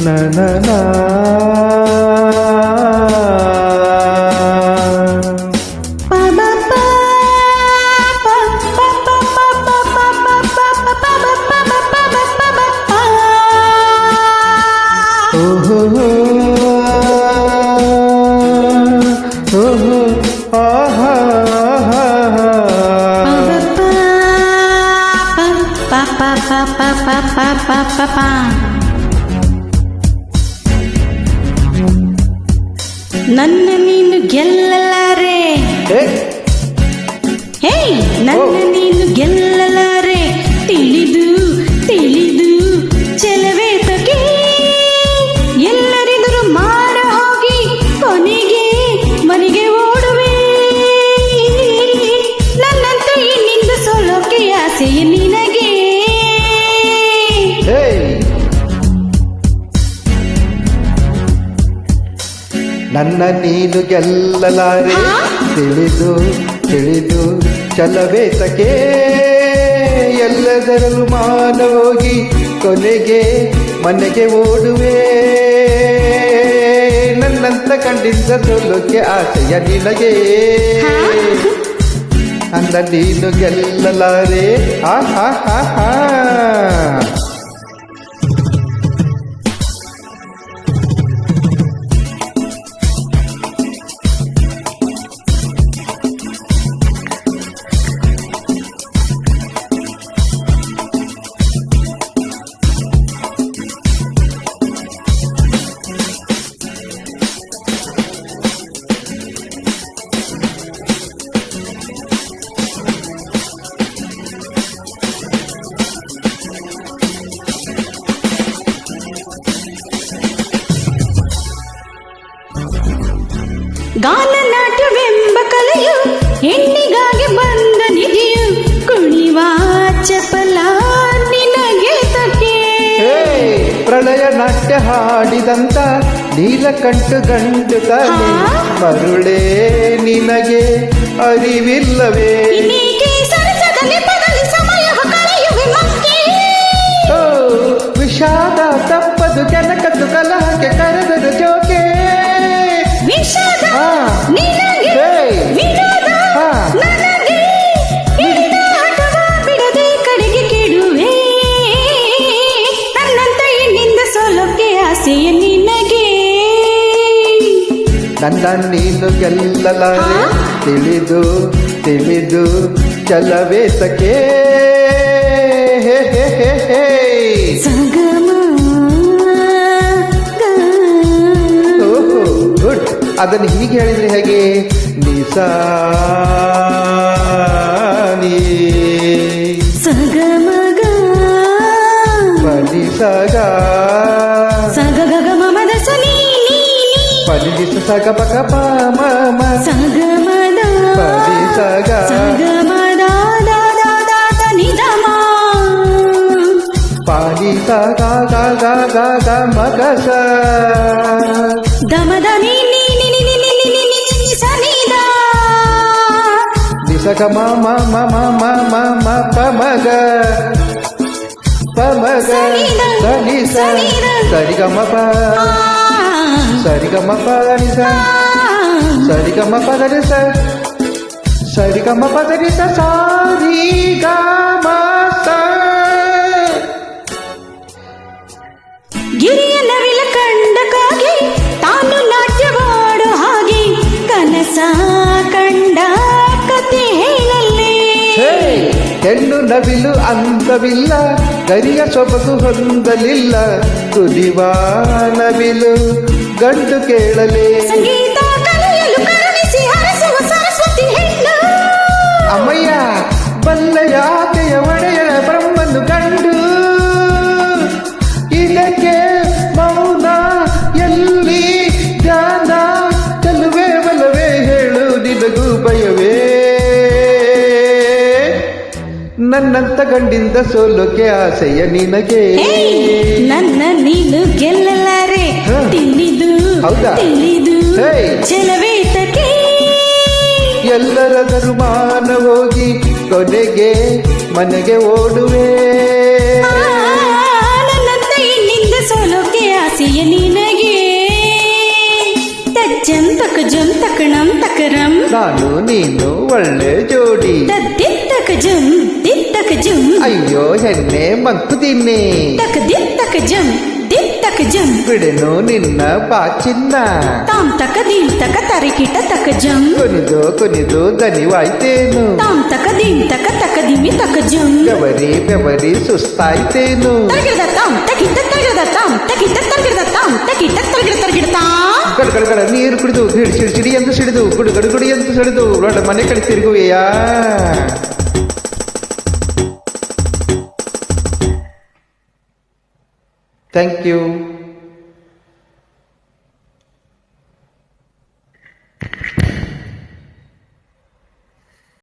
ನನ ನನ್ನ ನೀನು ಗೆಲ್ಲಲಾರೆ, ಹೇ ನನ್ನ ನೀನು ಗೆಲ್ಲಲಾರೆ, ತಿಳಿದು ತಿಳಿದು ಚೆಲವೇ ತಗೆ ಎಲ್ಲರಿದರು ಮಾರ ಹೋಗಿ ಕೊನೆಗೆ ಮನೆಗೆ ಓಡುವೆ. ನನ್ನಂತೂ ಇನ್ನಿಂದ ಸೋಲೋಕೆ ಆಸೆಯ ನಿನಗೆ. ನನ್ನ ನೀನು ಗೆಲ್ಲಲಾರೆ, ತಿಳಿದು ತಿಳಿದು ಚಲವೇ ತಕೆ ಎಲ್ಲದರಲ್ಲೂ ಮಾನ ಹೋಗಿ ಕೊನೆಗೆ ಮನೆಗೆ ಓಡುವೆ. ನನ್ನಂತ ಕಂಡಿದ್ದ ಸೋಲೋಕೆ ಆಸೆಯ ನಿನಗೆ. ನನ್ನ ನೀನು ಗೆಲ್ಲಲಾರೆ, ಹಾ ಹಾ ಹಾ ಹಾ. ಗಾನ ನಾಟ್ಯವೆಂಬ ಕಲೆಯು ಹೆಣ್ಣಿಗಾಗಿ ಬಂದ ನಿಧಿಯು ಕುಣಿವ ಚಪಲ ನಿನಗೆ ತಕೆ. ಪ್ರಳಯ ನಾಟ್ಯ ಹಾಡಿದಂತ ನೀಲಕಂಠ ಗಂಡು ತಾನೆ ಮರುಳೇ ನಿನಗೆ ಅರಿವಿಲ್ಲವೇ. ವಿಷಾದ ತಪ್ಪದು ಕೆನಕತ್ತು ಕಲಹಕ್ಕೆ ಕರೆದರು ಜೋಕೆ. ವಿಷಾದ ನಿನಗೆ ವಿನೋದ ನನಗೆ ಆಟವ ಬಿಡದೆ ಕಡೆಗೆ ಕೆಡುವೆ. ನನ್ನಂತ ಹೆಣ್ಣಿಂದ ಸೋಲೋಕೆ ಆಸೆಯ ನಿನಗೆ. ನನ್ನ ನೀನು ಗೆಲ್ಲಲಾರೆ, ತಿಳಿದು ತಿಳಿದು ಚಲವೇ ತಕೆ. ಗುಡ್. ಅದನ್ನು ಹೀಗೆ ಹೇಳಿದ್ರೆ ಹೇಗೆ? ನಿಸಾ ಸಗಮಗ ಪನಿ ಸಗ ಸಗಗ ಮಮದ ಸನಿ ಪನಿ ದಿಸ ಸಗ ಪಕ ಪ ಮ ಸಗಮದ ಪನಿ ಸಗ ಸಗಮದ ದಾದ ನಿದಮ ಪಾನಿ ಸಗ ಗ ಗ ಗ ಗ ಮಗ ಸ ದಮದ ನಿ ನಿ ನಿ ನಿ ನಿ ನಿ ನಿ ನಿ ನಿ ಸನಿದ ನಿಸಗ ಮ ಮ ಮ ಮ ಮ ಮ ಮ ಪ ಮಗ ಪ ಮಗ ಸನಿ ಸ ಸರಿ ಗ ಮ ಪ ಸರಿ ಗ ಮ ಪ ನಿ ಸ ಸರಿ ಗ ಮ ಪ ನಿ ಸ ಸರಿ ಗ ಮ ಪ ನಿ ಸ ಸಾರಿ ಗ ಮ ಸ. ಗಿರಿಯ ನವಿಲ ಕಂಡಕ್ಕಾಗಿ ತಾನು ನಾಟ್ಯವಾಡು ಹಾಗೆ ಕನಸ ಕಂಡ ಕತೆ ಹೇಳಲ್ಲೇ. ಹೆಣ್ಣು ನವಿಲು ಅಂತವಿಲ್ಲ, ಗರಿಯ ಸೊಬಗು ಹೊಂದಲಿಲ್ಲ, ತುದಿವ ನವಿಲು ಗಂಡು ಕೇಳಲೇ. ಸಂಗೀತ ಕಲಿಯಲು ಕರುಣಿಸಿ ಹರಸುವ ಸರಸ್ವತಿ ಹೆಣ್ಣು. ಅಮ್ಮಯ್ಯ ಬಲ್ಲಯ ಆಕೆಯ ಒಡೆಯ ಬ್ರಹ್ಮನು ಗಂಡು. ಇದಕ್ಕೆ ಮೌನ ಎಲ್ಲಿ ಧ್ಯಾನ ಚೆಲುವೆ ಬಲವೇ ಹೇಳು ನಿನಗೂ ಭಯವೇ. ನನ್ನಂತ ಗಂಡಿಂದ ಸೋಲೋಕೆ ಆಸೆಯ ನಿನಗೆ. ನನ್ನ ನೀನು ಗೆಲ್ಲಲಾರೆ, ತಿಳಿದು ತಿಳಿದು ಚೆಲವೇ ತಕೆ ಎಲ್ಲರದರು ಮಾನ ಹೋಗಿ ಕೊನೆಗೆ ಮನೆಗೆ ಓಡುವೆ. ನನ್ನಂತ ಹೆಣ್ಣಿಂದ ಸೋಲೋಕೆ ಆಸೆಯ ನಿನಗೆ ತಜ್ಜಂ ತಕ ಜಂ ತಕಣಂ ತಕರಂ ನಾನು ನೀನು ಒಳ್ಳೆ ಜೋಡಿ ತದ್ದಿತ್ತಕ ಜಂ ದಿತ್ತಕ ಜಂ ಅಯ್ಯೋ ಹೆಣ್ಣೆ ಮಂಕು ತಿನ್ನಿ ತಕ ದಿತ್ತಕ ಜಂ ದಿತ್ತಕ ಜಂ ಬಿಡೆನು ನಿನ್ನ ಬಾಚಿನ್ನ ತಾಂ ತಕ ದೀಂ ತಕ ತರಿಕಿಟ ತಕ ಜಂ ಕೊನಿದು ಕೊನಿದು ದನಿವಾಯ್ತೇನು ತಾಂ ತಕ ದೀಂ ತಕ ತಕ ದಿಮಿ ತಕ ಜಂ ಬೆವರಿ ಬೆವರಿ ಸುಸ್ತಾಯ್ತೇನು ತರಗಿಡದ ತಾಂ ತಕಿಟ ತರಗಿಡದ ತಾಂ ತಕಿಟ ತರಗಿಡದ ತಾಂ ತಕಿಟ ತರಗಿಡ ತಾಂ ಗಡಗಡ ನೀರು ಕುಡಿದು ಸಿಡಿ ಎಂದು ಸಿಡಿದು ಗುಡು ಗುಡಿ ಎಂದು ಸಿಡಿದು ಮನೆ ಕಡೆ ತಿರುಗುವೆಯಾ ಥ್ಯಾಂಕ್ ಯು